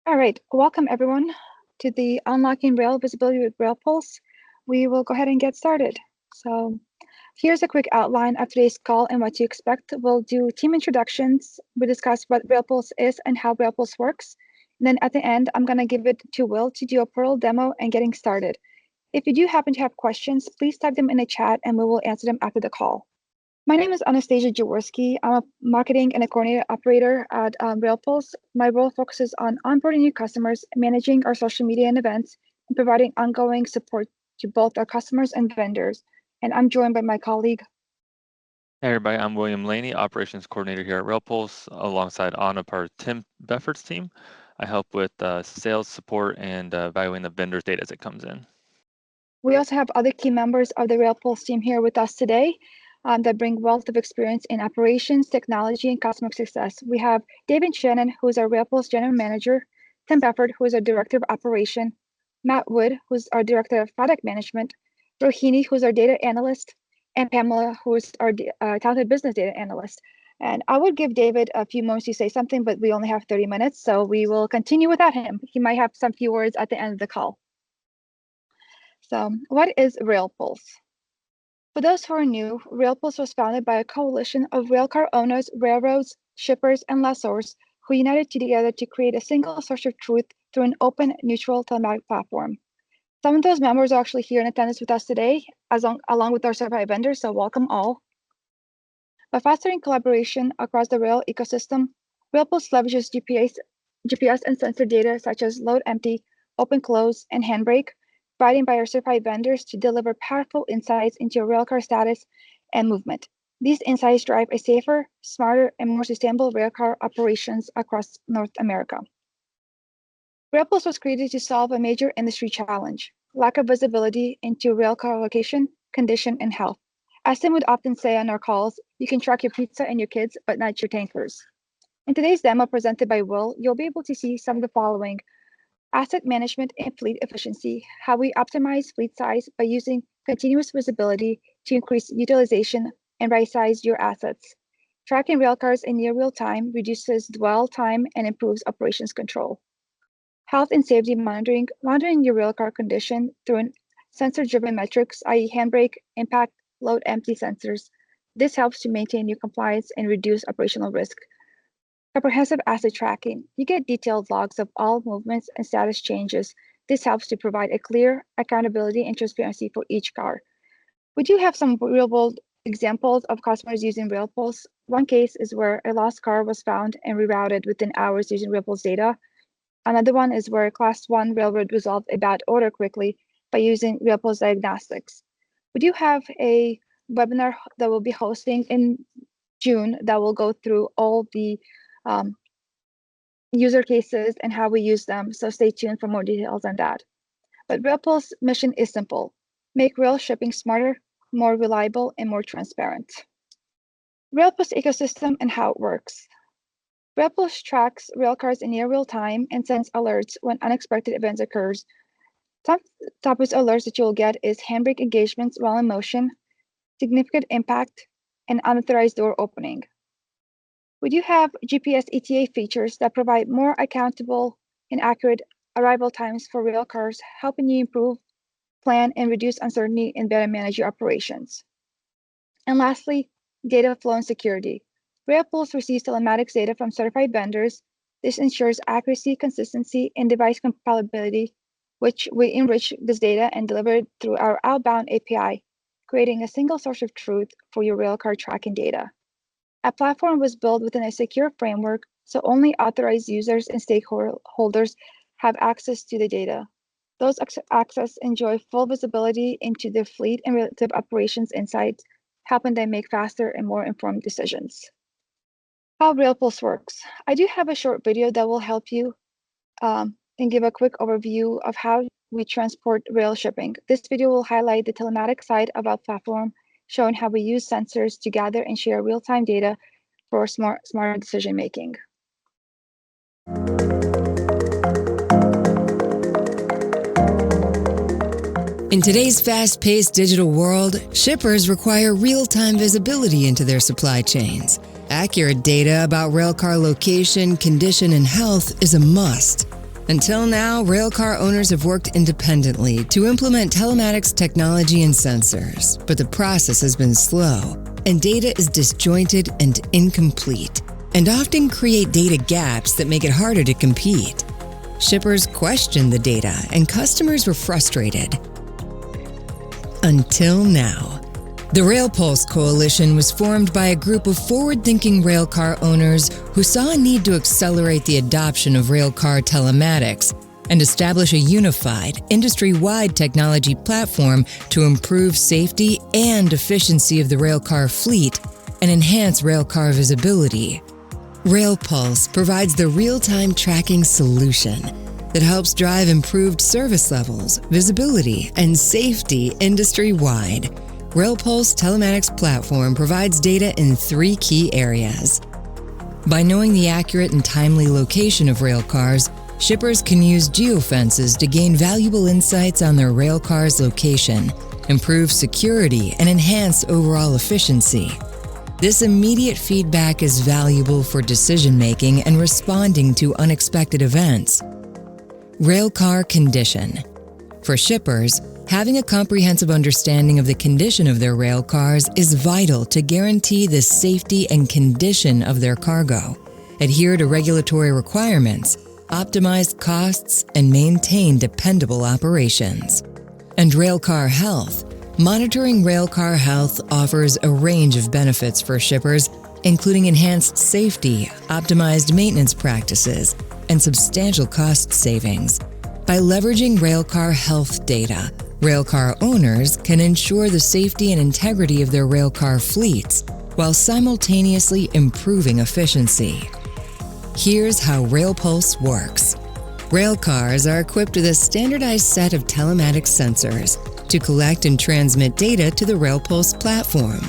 All right, welcome everyone to the Unlocking Rail Visibility with RailPulse. We will go ahead and get started. So here's a quick outline of today's call and what to expect. We'll do team introductions. We discuss what RailPulse is and how RailPulse works. And then at the end, I'm going to give it to Will to do a Pearl demo and getting started. If you do happen to have questions, please type them in the chat and we will answer them after the call. My name is Anastasia Jaworski. I'm a marketing and a coordinator operator at RailPulse. My role focuses on onboarding new customers, managing our social media and events, and providing ongoing support to both our customers and vendors. And I'm joined by my colleague. Hey everybody, I'm William Laney, Operations Coordinator here at RailPulse, alongside Anna, part of Tim Beffert's team. I help with sales support and evaluating the vendor's data as it comes in. We also have other key members of the RailPulse team here with us today that bring wealth of experience in operations, technology, and customer success. We have David Shannon, who is our RailPulse General Manager, Tim Beffert, who is our Director of Operation, Matt Wood, who's our Director of Product Management, Rohini, who's our Data Analyst, and Pamela, who is our Talented Business Data Analyst. And I would give David a few moments to say something, but we only have 30 minutes, so we will continue without him. He might have some few words at the end of the call. So what is RailPulse? For those who are new, RailPulse was founded by a coalition of railcar owners, railroads, shippers, and lessors who united together to create a single source of truth through an open, neutral telematic platform. Some of those members are actually here in attendance with us today, along with our certified vendors, so welcome all. By fostering collaboration across the rail ecosystem, RailPulse leverages GPS and sensor data such as load empty, open close, and handbrake, provided by our certified vendors to deliver powerful insights into your railcar status and movement. These insights drive a safer, smarter, and more sustainable railcar operations across North America. RailPulse was created to solve a major industry challenge: lack of visibility into railcar location, condition, and health. As Tim would often say on our calls, you can track your pizza and your kids, but not your tankers. In today's demo presented by Will, you'll be able to see some of the following: asset management and fleet efficiency, how we optimize fleet size by using continuous visibility to increase utilization and right-size your assets. Tracking railcars in near real time reduces dwell time and improves operations control. Health and safety monitoring, monitoring your railcar condition through sensor-driven metrics, i.e. handbrake, impact, load empty sensors. This helps to maintain your compliance and reduce operational risk. Comprehensive asset tracking. You get detailed logs of all movements and status changes. This helps to provide a clear accountability and transparency for each car. We do have some real-world examples of customers using RailPulse. One case is where a lost car was found and rerouted within hours using RailPulse data. Another one is where a Class 1 railroad resolved a bad order quickly by using RailPulse diagnostics. We do have a webinar that we'll be hosting in June that will go through all the user cases and how we use them, so stay tuned for more details on that. But RailPulse mission is simple: make rail shipping smarter, more reliable, and more transparent. RailPulse ecosystem and how it works. RailPulse tracks railcars in near real time and sends alerts when unexpected events occurs. Some topics alerts that you'll get is handbrake engagements while in motion, significant impact, and unauthorized door opening. We do have GPS ETA features that provide more accountable and accurate arrival times for railcars, helping you improve, plan, and reduce uncertainty and better manage your operations. And lastly, data flow and security. RailPulse receives telematics data from certified vendors. This ensures accuracy, consistency, and device compatibility, which we enrich this data and deliver it through our outbound API, creating a single source of truth for your railcar tracking data. Our platform was built within a secure framework, so only authorized users and stakeholders have access to the data. Those access enjoy full visibility into their fleet and relative operations insights, helping them make faster and more informed decisions. How RailPulse works. I do have a short video that will help you and give a quick overview of how we transport rail shipping. This video will highlight the telematic side of our platform, showing how we use sensors to gather and share real-time data for smarter decision-making. In today's fast-paced digital world, shippers require real-time visibility into their supply chains. Accurate data about railcar location, condition, and health is a must. Until now, railcar owners have worked independently to implement telematics technology and sensors, but the process has been slow, and data is disjointed and incomplete, and often create data gaps that make it harder to compete. Shippers questioned the data, and customers were frustrated. Until now. The RailPulse Coalition was formed by a group of forward-thinking railcar owners who saw a need to accelerate the adoption of railcar telematics and establish a unified, industry-wide technology platform to improve safety and efficiency of the railcar fleet and enhance railcar visibility. RailPulse provides the real-time tracking solution that helps drive improved service levels, visibility, and safety industry-wide. RailPulse Telematics Platform provides data in 3 key areas. By knowing the accurate and timely location of railcars, shippers can use geofences to gain valuable insights on their railcar's location, improve security, and enhance overall efficiency. This immediate feedback is valuable for decision-making and responding to unexpected events. Railcar condition. For shippers, having a comprehensive understanding of the condition of their rail cars is vital to guarantee the safety and condition of their cargo, adhere to regulatory requirements, optimize costs, and maintain dependable operations. And railcar health. Monitoring railcar health offers a range of benefits for shippers, including enhanced safety, optimized maintenance practices, and substantial cost savings. By leveraging railcar health data, railcar owners can ensure the safety and integrity of their railcar fleets while simultaneously improving efficiency. Here's how RailPulse works. Railcars are equipped with a standardized set of telematics sensors to collect and transmit data to the RailPulse platform.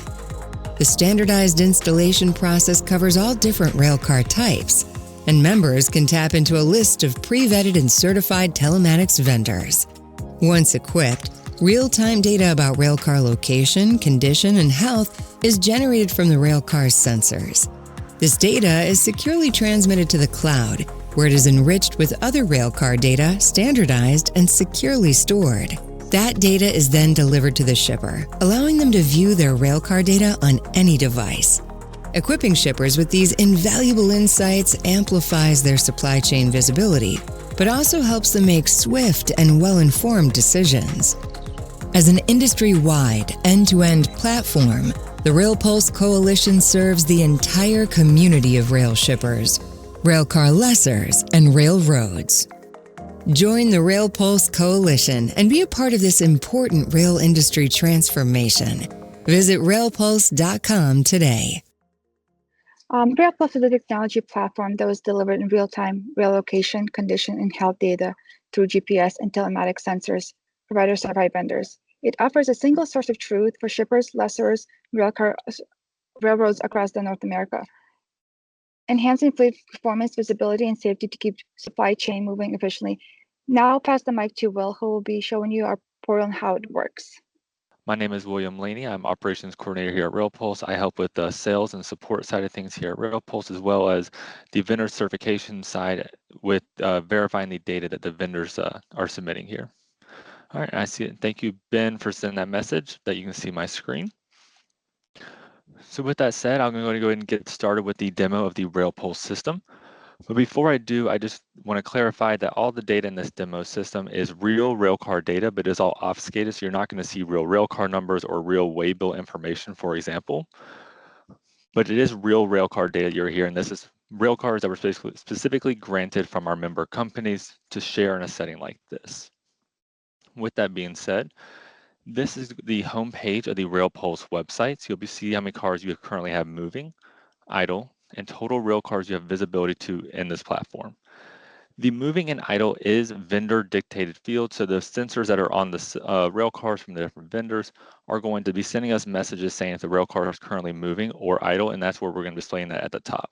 The standardized installation process covers all different railcar types, and members can tap into a list of pre-vetted and certified telematics vendors. Once equipped, real-time data about railcar location, condition, and health is generated from the railcar's sensors. This data is securely transmitted to the cloud, where it is enriched with other railcar data, standardized, and securely stored. That data is then delivered to the shipper, allowing them to view their railcar data on any device. Equipping shippers with these invaluable insights amplifies their supply chain visibility, but also helps them make swift and well-informed decisions. As an industry-wide, end-to-end platform, the RailPulse Coalition serves the entire community of rail shippers, railcar lessors, and railroads. Join the RailPulse Coalition and be a part of this important rail industry transformation. Visit railpulse.com today. RailPulse is a technology platform that was delivered in real-time rail location, condition, and health data through GPS and telematics sensors provided by certified vendors. It offers a single source of truth for shippers, lessors, railroads across North America, enhancing fleet performance, visibility, and safety to keep supply chain moving efficiently. Now I'll pass the mic to Will, who will be showing you our portal and how it works. My name is William Laney. I'm operations coordinator here at RailPulse. I help with the sales and support side of things here at RailPulse, as well as the vendor certification side with verifying the data that the vendors are submitting here. All right, I see it. Thank you, Ben, for sending that message that you can see my screen. So with that said, I'm going to go ahead and get started with the demo of the RailPulse system. But before I do, I just want to clarify that all the data in this demo system is real railcar data, but it's all obfuscated, so you're not going to see real railcar numbers or real waybill information, for example. But it is real railcar data you're hearing. This is railcars that were specifically granted from our member companies to share in a setting like this. With that being said, this is the home page of the RailPulse website. So you'll see how many cars you currently have moving, idle, and total rail cars you have visibility to in this platform. The moving and idle is vendor dictated field, so the sensors that are on the rail cars from the different vendors are going to be sending us messages saying if the rail car is currently moving or idle, and that's where we're going to be displaying that at the top.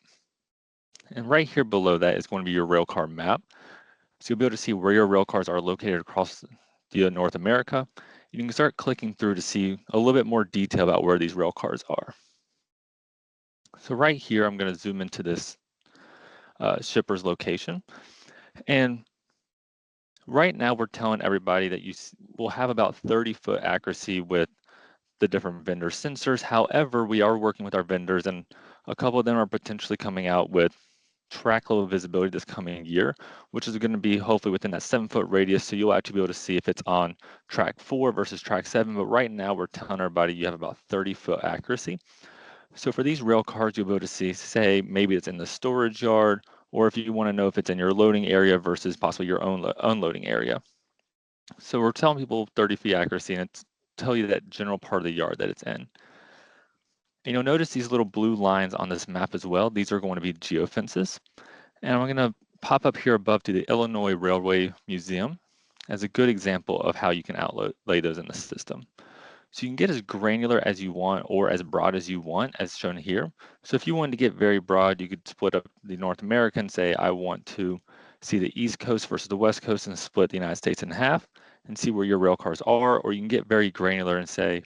And right here below that is going to be your rail car map. So you'll be able to see where your rail cars are located across North America. You can start clicking through to see a little bit more detail about where these rail cars are. So right here, I'm going to zoom into this shipper's location. And Right now, we're telling everybody that will have about 30-foot accuracy with the different vendor sensors. However, we are working with our vendors, and a couple of them are potentially coming out with track level visibility this coming year, which is going to be hopefully within that 7-foot radius. So you'll actually be able to see if it's on track 4 versus track 7. But right now, we're telling everybody you have about 30-foot accuracy. So for these rail cars, you'll be able to see, say, maybe it's in the storage yard, or if you want to know if it's in your loading area versus possibly your own unloading area. So we're telling people 30 feet accuracy, and it's tell you that general part of the yard that it's in. And you'll notice these little blue lines on this map as well. These are going to be geofences. And I'm going to pop up here above to the Illinois Railway Museum as a good example of how you can outlay those in the system. So you can get as granular as you want or as broad as you want, as shown here. So if you wanted to get very broad, you could split up the North America and say, I want to see the East Coast versus the West Coast and split the United States in half and see where your rail cars are. Or you can get very granular and say,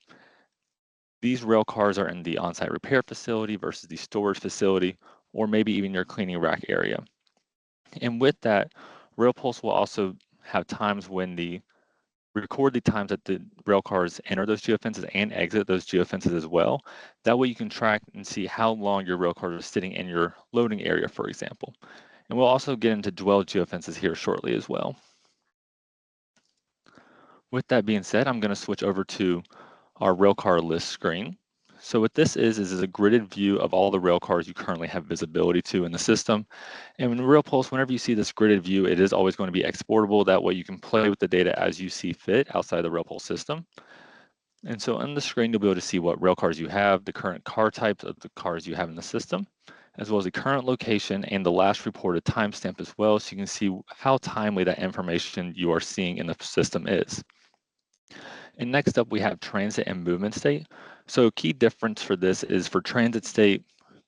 these rail cars are in the on-site repair facility versus the storage facility, or maybe even your cleaning rack area. And with that, RailPulse will also have times when record the times that the rail cars enter those geofences and exit those geofences as well. That way you can track and see how long your rail cars are sitting in your loading area, for example. And we'll also get into dwell geofences here shortly as well. With that being said, I'm going to switch over to our railcar list screen. So what this is a gridded view of all the rail cars you currently have visibility to in the system. And in RailPulse, whenever you see this gridded view, it is always going to be exportable. That way you can play with the data as you see fit outside the RailPulse system. And so on the screen, you'll be able to see what rail cars you have, the current car types of the cars you have in the system, as well as the current location and the last reported timestamp as well, so you can see how timely that information you are seeing in the system is. And next up, we have transit and movement state. So a key difference for this is for transit state,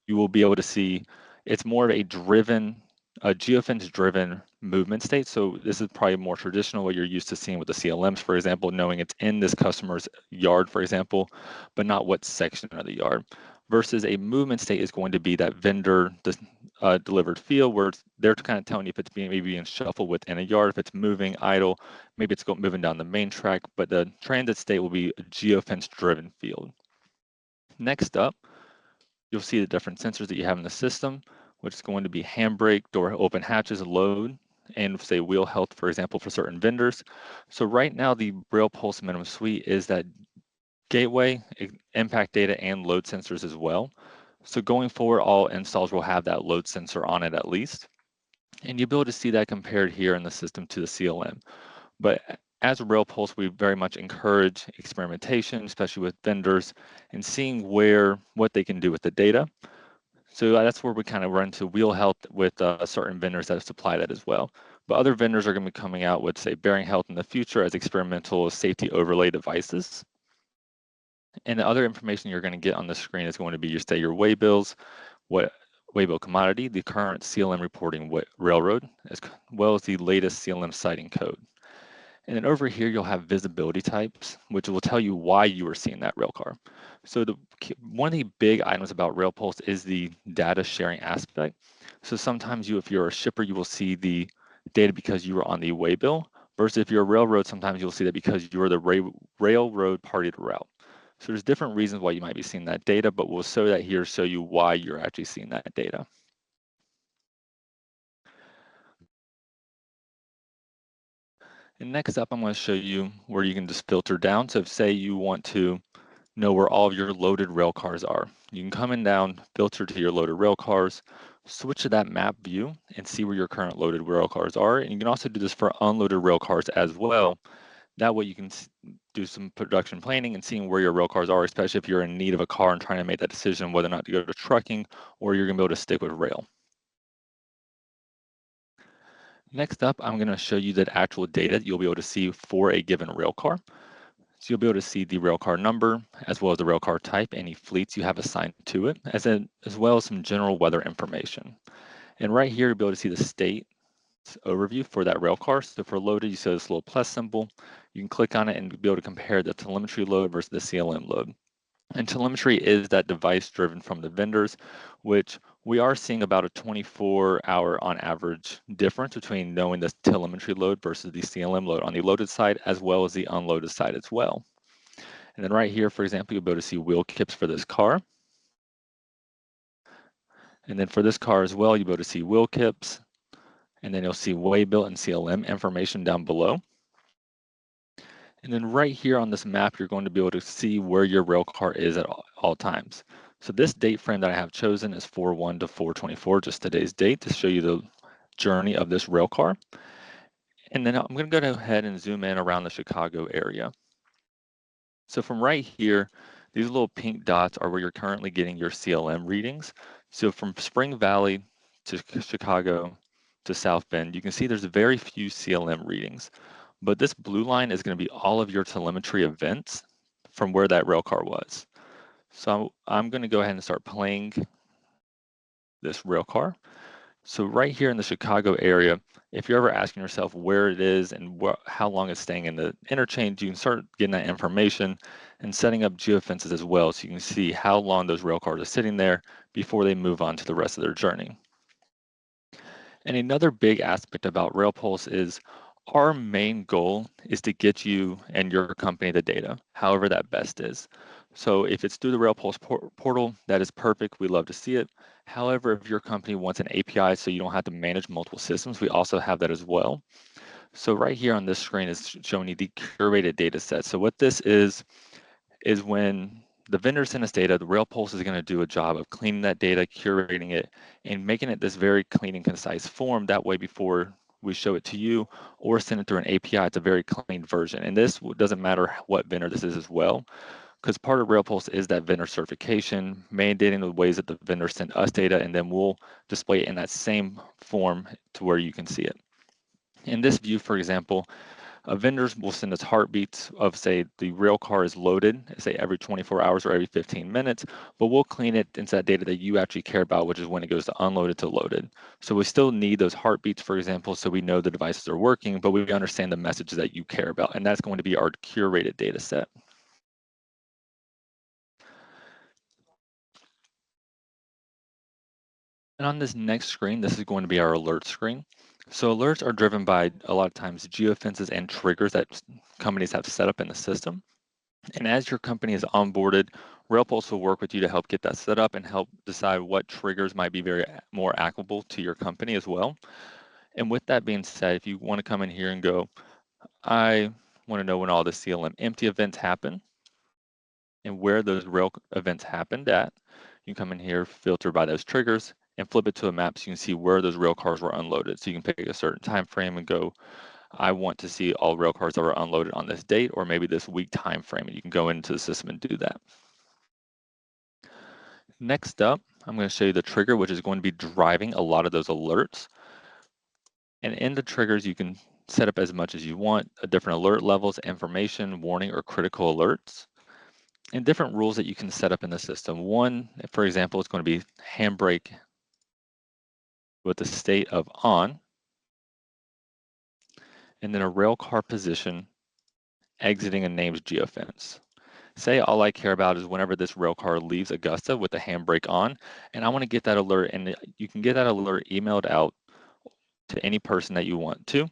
you will be able to see it's more of a geofence-driven movement state. So this is probably more traditional, what you're used to seeing with the CLMs, for example, knowing it's in this customer's yard, for example, but not what section of the yard. Versus a movement state is going to be that vendor delivered field where they're kind of telling you if it's maybe being shuffled within a yard, if it's moving, idle, maybe it's moving down the main track, but the transit state will be a geofence-driven field. Next up, you'll see the different sensors that you have in the system, which is going to be handbrake, door open hatches, load, and say wheel health, for example, for certain vendors. So right now, the RailPulse minimum suite is that gateway, impact data, and load sensors as well. So going forward, all installs will have that load sensor on it at least. And you'll be able to see that compared here in the system to the CLM. But as a RailPulse, we very much encourage experimentation, especially with vendors, and seeing what they can do with the data. So that's where we kind of run into wheel health with certain vendors that supply that as well. But other vendors are going to be coming out with, say, bearing health in the future as experimental safety overlay devices. And the other information you're going to get on the screen is going to be your way bills, what waybill commodity, the current CLM reporting railroad, as well as the latest CLM sighting code. And then over here, you'll have visibility types, which will tell you why you are seeing that rail car. So one of the big items about RailPulse is the data sharing aspect. So sometimes if you're a shipper, you will see the data because you were on the waybill, versus if you're a railroad, sometimes you'll see that because you're the railroad party to route. So there's different reasons why you might be seeing that data, but we'll show that here, show you why you're actually seeing that data. And next up, I'm going to show you where you can just filter down. So if, say you want to know where all of your loaded rail cars are, you can come in down, filter to your loaded rail cars, switch to that map view and see where your current loaded rail cars are. And you can also do this for unloaded rail cars as well. That way you can do some production planning and seeing where your rail cars are, especially if you're in need of a car and trying to make that decision whether or not to go to trucking or you're going to be able to stick with rail. Next up, I'm going to show you the actual data you'll be able to see for a given rail car. So you'll be able to see the rail car number, as well as the rail car type, any fleets you have assigned to it, as well as some general weather information. And right here, you'll be able to see the state overview for that rail car. So for loaded, you see this little plus symbol. You can click on it and be able to compare the telemetry load versus the CLM load. And telemetry is that device driven from the vendors, which we are seeing about a 24-hour on average difference between knowing the telemetry load versus the CLM load on the loaded side as well as the unloaded side as well. And then right here, for example, you'll be able to see wheel kips for this car. And then for this car as well, you'll be able to see wheel kips, and then you'll see waybill and CLM information down below. And then right here on this map, you're going to be able to see where your rail car is at all times. So this date frame that I have chosen is 4/1 to 4/24, just today's date, to show you the journey of this rail car. And then I'm going to go ahead and zoom in around the Chicago area. So from right here, these little pink dots are where you're currently getting your CLM readings. So from Spring Valley to Chicago to South Bend, you can see there's very few CLM readings. But this blue line is going to be all of your telemetry events from where that rail car was. So I'm going to go ahead and start playing this rail car. So right here in the Chicago area, if you're ever asking yourself where it is and how long it's staying in the interchange, you can start getting that information and setting up geofences as well, so you can see how long those rail cars are sitting there before they move on to the rest of their journey. And another big aspect about RailPulse is our main goal is to get you and your company the data, however that best is. So if it's through the RailPulse portal, that is perfect. We love to see it. However, if your company wants an API so you don't have to manage multiple systems, we also have that as well. So right here on this screen is showing you the curated data set. So what this is when the vendor send us data, the RailPulse is going to do a job of cleaning that data, curating it, and making it this very clean and concise form. That way, before we show it to you or send it through an API, it's a very clean version. And this doesn't matter what vendor this is as well, because part of RailPulse is that vendor certification, mandating the ways that the vendor send us data, and then we'll display it in that same form to where you can see it. In this view, for example, vendors will send us heartbeats of, say, the rail car is loaded, say every 24 hours or every 15 minutes, but we'll clean it into that data that you actually care about, which is when it goes to unloaded to loaded. So we still need those heartbeats, for example, so we know the devices are working, but we understand the messages that you care about, and that's going to be our curated data set. And on this next screen, this is going to be our alert screen. So alerts are driven by a lot of times geofences and triggers that companies have set up in the system. And as your company is onboarded, RailPulse will work with you to help get that set up and help decide what triggers might be more applicable to your company as well. And with that being said, if you want to come in here and go, I want to know when all the CLM empty events happen and where those rail events happened at, you can come in here, filter by those triggers, and flip it to a map so you can see where those rail cars were unloaded. So you can pick a certain time frame and go, I want to see all rail cars that were unloaded on this date or maybe this week time frame, and you can go into the system and do that. Next up, I'm going to show you the trigger, which is going to be driving a lot of those alerts. And in the triggers, you can set up as much as you want, different alert levels, information, warning, or critical alerts, and different rules that you can set up in the system. One, for example, is going to be handbrake with the state of on, and then a rail car position exiting a named geofence. Say all I care about is whenever this rail car leaves Augusta with the handbrake on, and I want to get that alert, and you can get that alert emailed out to any person that you want to,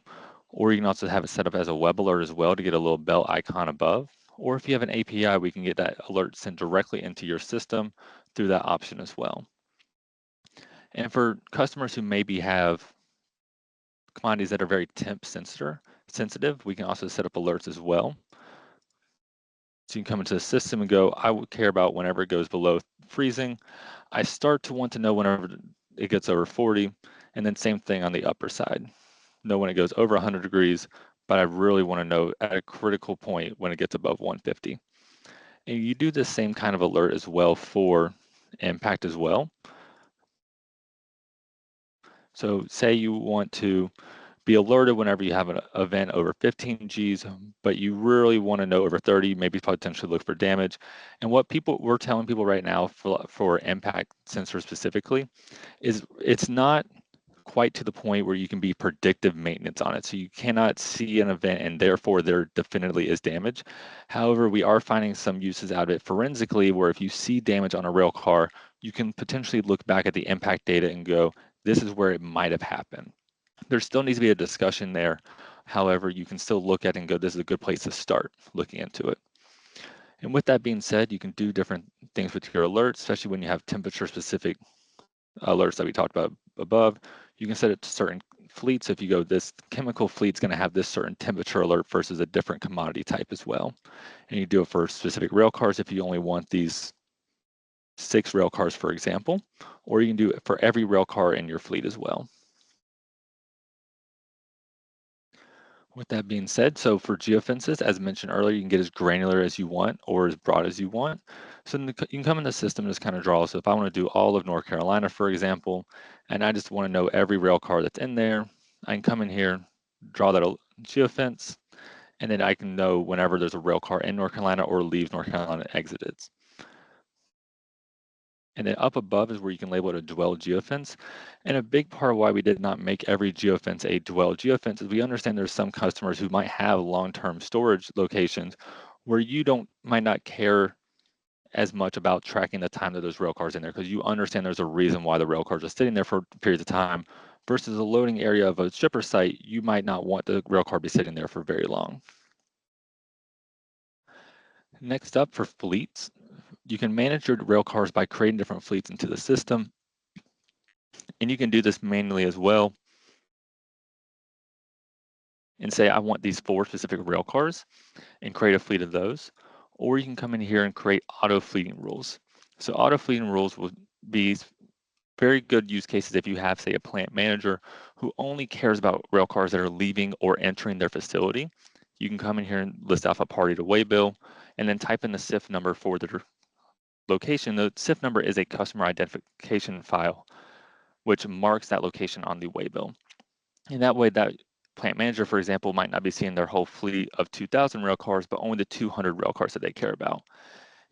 or you can also have it set up as a web alert as well to get a little bell icon above. Or if you have an API, we can get that alert sent directly into your system through that option as well. And for customers who maybe have commodities that are very temp sensitive, we can also set up alerts as well. So you can come into the system and go, I would care about whenever it goes below freezing. I start to want to know whenever it gets over 40, and then same thing on the upper side. Know when it goes over 100 degrees, but I really want to know at a critical point when it gets above 150. And you do the same kind of alert as well for impact as well. So say you want to be alerted whenever you have an event over 15 Gs, but you really want to know over 30, maybe potentially look for damage. And what we're telling people right now for impact sensors specifically is it's not quite to the point where you can be predictive maintenance on it. So you cannot see an event and therefore there definitely is damage. However, we are finding some uses out of it forensically where if you see damage on a rail car, you can potentially look back at the impact data and go, this is where it might have happened. There still needs to be a discussion there. However, you can still look at it and go, this is a good place to start looking into it. And with that being said, you can do different things with your alerts, especially when you have temperature specific alerts that we talked about above. You can set it to certain fleets. If you go, this chemical fleet's going to have this certain temperature alert versus a different commodity type as well. And you do it for specific rail cars if you only want these 6 rail cars, for example, or you can do it for every rail car in your fleet as well. With that being said, so for geofences, as mentioned earlier, you can get as granular as you want or as broad as you want. So you can come in the system and just kind of draw. So if I want to do all of North Carolina, for example, and I just want to know every rail car that's in there, I can come in here, draw that geofence, and then I can know whenever there's a rail car in North Carolina or leaves North Carolina exited. And then up above is where you can label it a dwell geofence. And a big part of why we did not make every geofence a dwell geofence is we understand there's some customers who might have long-term storage locations where you might not care as much about tracking the time that those rail cars in there, because you understand there's a reason why the rail cars are sitting there for periods of time versus a loading area of a shipper site. You might not want the rail car to be sitting there for very long. Next up, for fleets, you can manage your rail cars by creating different fleets into the system. And you can do this manually as well and say, I want these 4 specific rail cars and create a fleet of those. Or you can come in here and create auto fleeting rules. So auto fleeting rules will be very good use cases if you have, say, a plant manager who only cares about rail cars that are leaving or entering their facility. You can come in here and list off a party to waybill and then type in the CIF number for the location. The CIF number is a customer identification file, which marks that location on the waybill. And that way, that plant manager, for example, might not be seeing their whole fleet of 2,000 rail cars, but only the 200 rail cars that they care about.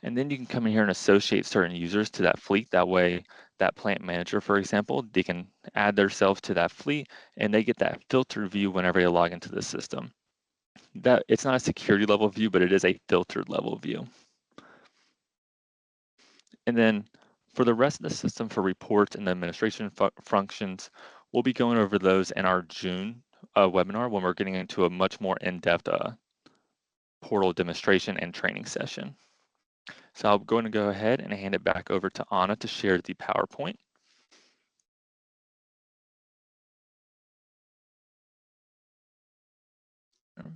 And then you can come in here and associate certain users to that fleet. That way, that plant manager, for example, they can add themselves to that fleet and they get that filtered view whenever they log into the system. That it's not a security level view, but it is a filtered level view. And then for the rest of the system, for reports and administration functions, we'll be going over those in our June webinar when we're getting into a much more in-depth portal demonstration and training session. So I'm going to go ahead and hand it back over to Anna to share the PowerPoint.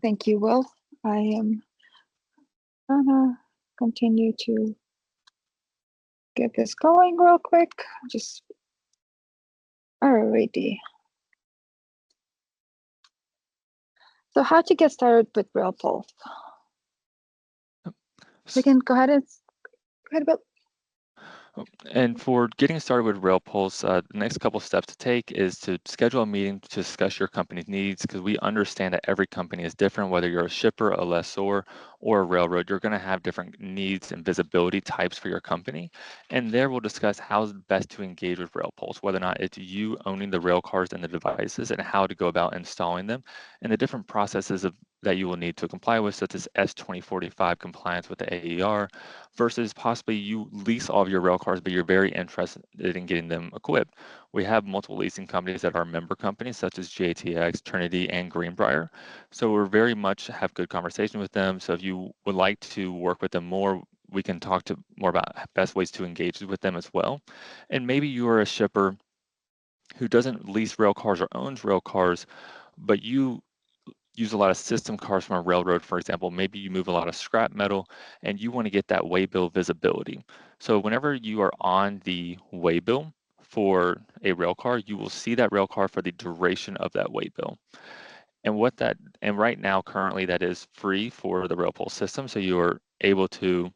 Thank you, Will. I am gonna continue to get this going real quick. Just alrighty. So how to get started with RailPulse? We can go ahead, Bill. And for getting started with RailPulse, the next couple steps to take is to schedule a meeting to discuss your company's needs, because we understand that every company is different. Whether you're a shipper, a lessor, or a railroad, you're going to have different needs and visibility types for your company. And there we'll discuss how is best to engage with RailPulse, whether or not it's you owning the rail cars and the devices and how to go about installing them, and the different processes that you will need to comply with, such as S2045 compliance with the AER, versus possibly you lease all of your rail cars, but you're very interested in getting them equipped. We have multiple leasing companies that are member companies, such as JTX, Trinity, and Greenbrier. So we're very much have good conversation with them. So if you would like to work with them more, we can talk to more about best ways to engage with them as well. And maybe you are a shipper who doesn't lease rail cars or owns rail cars, but you use a lot of system cars from a railroad, for example. Maybe you move a lot of scrap metal and you want to get that waybill visibility. So whenever you are on the waybill for a rail car, you will see that rail car for the duration of that waybill. And right now, currently, that is free for the RailPulse system. So you are able to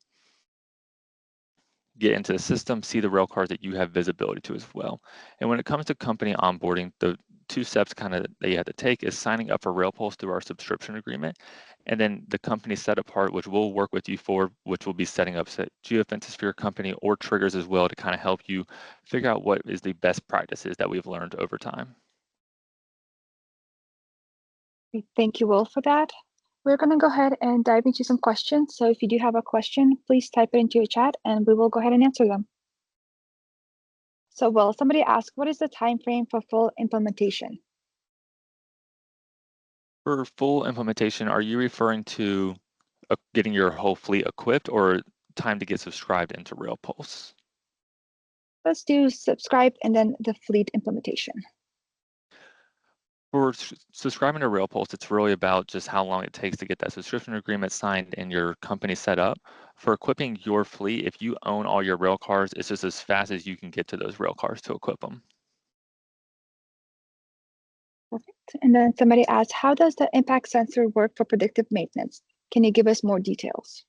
get into the system, see the rail cars that you have visibility to as well. And when it comes to company onboarding, the 2 steps that you have to take is signing up for RailPulse through our subscription agreement, and then the company set apart, which we'll work with you for, which will be setting up geofences for your company or triggers as well to kind of help you figure out what is the best practices that we've learned over time. Thank you, Will, for that. We're going to go ahead and dive into some questions. So if you do have a question, please type it into your chat and we will go ahead and answer them. So, well, somebody asked, what is the time frame for full implementation? For full implementation, are you referring to getting your whole fleet equipped or time to get subscribed into RailPulse? Let's do subscribe and then the fleet implementation. For subscribing to RailPulse, it's really about just how long it takes to get that subscription agreement signed and your company set up. For equipping your fleet, if you own all your rail cars, it's just as fast as you can get to those rail cars to equip them. Perfect. And then somebody asked, how does the impact sensor work for predictive maintenance? Can you give us more details?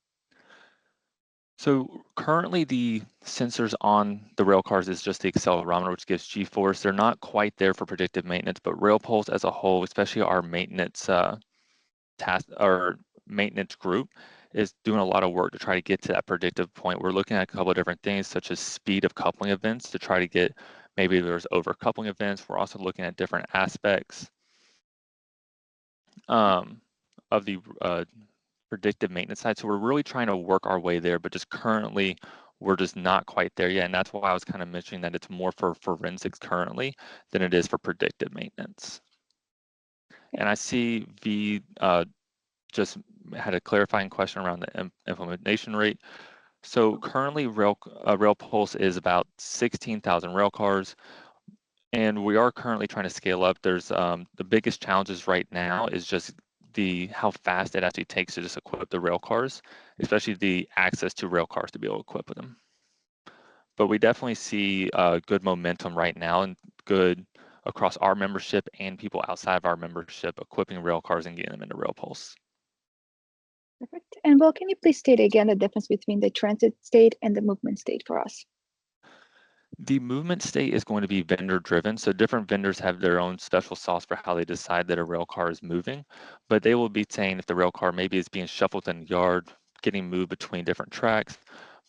So currently the sensors on the rail cars is just the accelerometer, which gives G-force. They're not quite there for predictive maintenance, but RailPulse as a whole, especially our maintenance task or maintenance group, is doing a lot of work to try to get to that predictive point. We're looking at a couple of different things, such as speed of coupling events to try to get, maybe there's overcoupling events. We're also looking at different aspects of the predictive maintenance side. So we're really trying to work our way there, but just currently we're just not quite there yet. And that's why I was kind of mentioning that it's more for forensics currently than it is for predictive maintenance. And I see V just had a clarifying question around the implementation rate. So currently RailPulse is about 16,000 rail cars. And we are currently trying to scale up. There's the biggest challenges right now is just how fast it actually takes to just equip the rail cars, especially the access to rail cars to be able to equip with them. But we definitely see good momentum right now and good across our membership and people outside of our membership equipping rail cars and getting them into RailPulse. Perfect. And Will, can you please state again the difference between the transit state and the movement state for us? The movement state is going to be vendor driven. So different vendors have their own special sauce for how they decide that a rail car is moving, but they will be saying if the rail car maybe is being shuffled in the yard, getting moved between different tracks,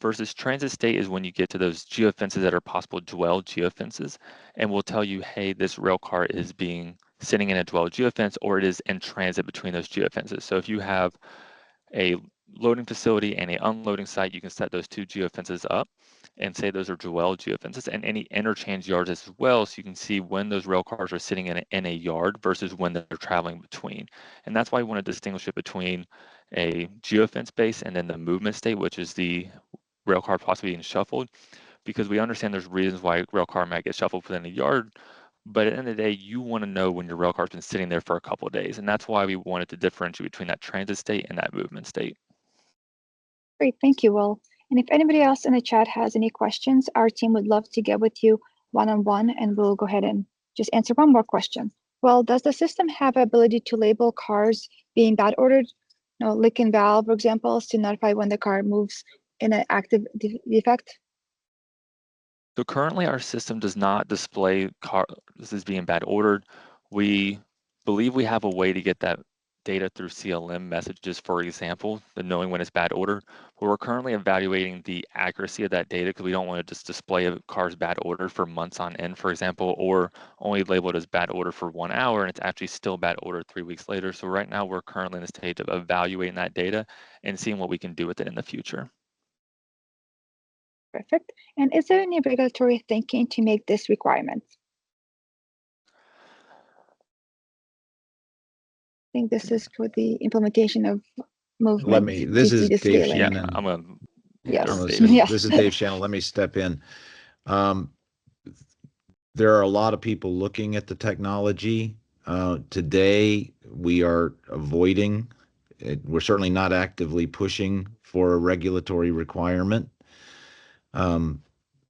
versus transit state is when you get to those geofences that are possible dwell geofences, and will tell you, hey, this rail car is sitting in a dwell geofence or it is in transit between those geofences. So if you have a loading facility and a unloading site, you can set those two geofences up and say those are dwell geofences, and any interchange yards as well, so you can see when those rail cars are sitting in a yard versus when they're traveling between. And that's why we want to distinguish it between a geofence base and then the movement state, which is the rail car possibly being shuffled, because we understand there's reasons why a rail car might get shuffled within a yard, but at the end of the day, you want to know when your rail car's been sitting there for a couple of days, and that's why we wanted to differentiate between that transit state and that movement state. Great, thank you, Will. And if anybody else in the chat has any questions, our team would love to get with you one-on-one, and we'll go ahead and just answer one more question. Well, does the system have ability to label cars being bad ordered, leak in valve, for example, to notify when the car moves in an active defect? So currently our system does not display cars as being bad ordered. We believe we have a way to get that data through CLM messages, for example, the knowing when it's bad order. But we're currently evaluating the accuracy of that data because we don't want to just display a car's bad order for months on end, for example, or only label it as bad order for 1 hour and it's actually still bad order 3 weeks later. So right now we're currently in the stage of evaluating that data and seeing what we can do with it in the future. Perfect. And is there any regulatory thinking to make this requirement? I think this is for the implementation of movement. This is Dave scaling. Shannon. I'm going to Yes. This is Dave Shannon. Let me step in. There are a lot of people looking at the technology. Today, we are avoiding it. We're certainly not actively pushing for a regulatory requirement.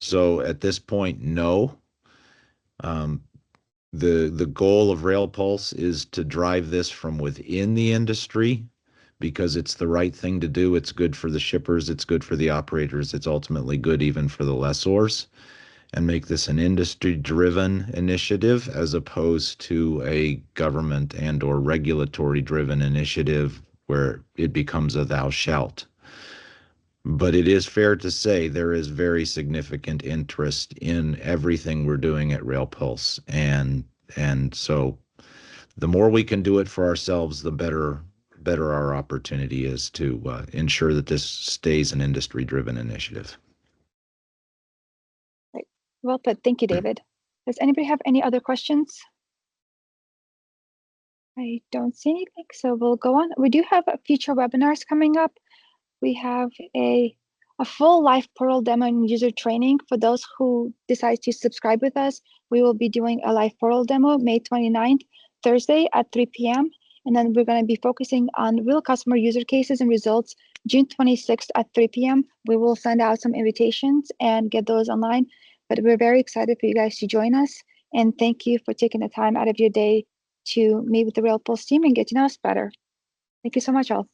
So at this point, no. The goal of RailPulse is to drive this from within the industry because it's the right thing to do. It's good for the shippers. It's good for the operators. It's ultimately good even for the lessors, and make this an industry-driven initiative as opposed to a government and or regulatory-driven initiative where it becomes a thou shalt. But it is fair to say there is very significant interest in everything we're doing at RailPulse. And so the more we can do it for ourselves, the better our opportunity is to ensure that this stays an industry-driven initiative. Right. Well put. Thank you, David. Does anybody have any other questions? I don't see anything, so we'll go on. We do have future webinars coming up. We have a full live portal demo and user training for those who decide to subscribe with us. We will be doing a live portal demo May 29th, Thursday at 3 p.m. And then we're going to be focusing on real customer user cases and results June 26th at 3 p.m. We will send out some invitations and get those online. But we're very excited for you guys to join us. And thank you for taking the time out of your day to meet with the RailPulse team and get to know us better. Thank you so much, all.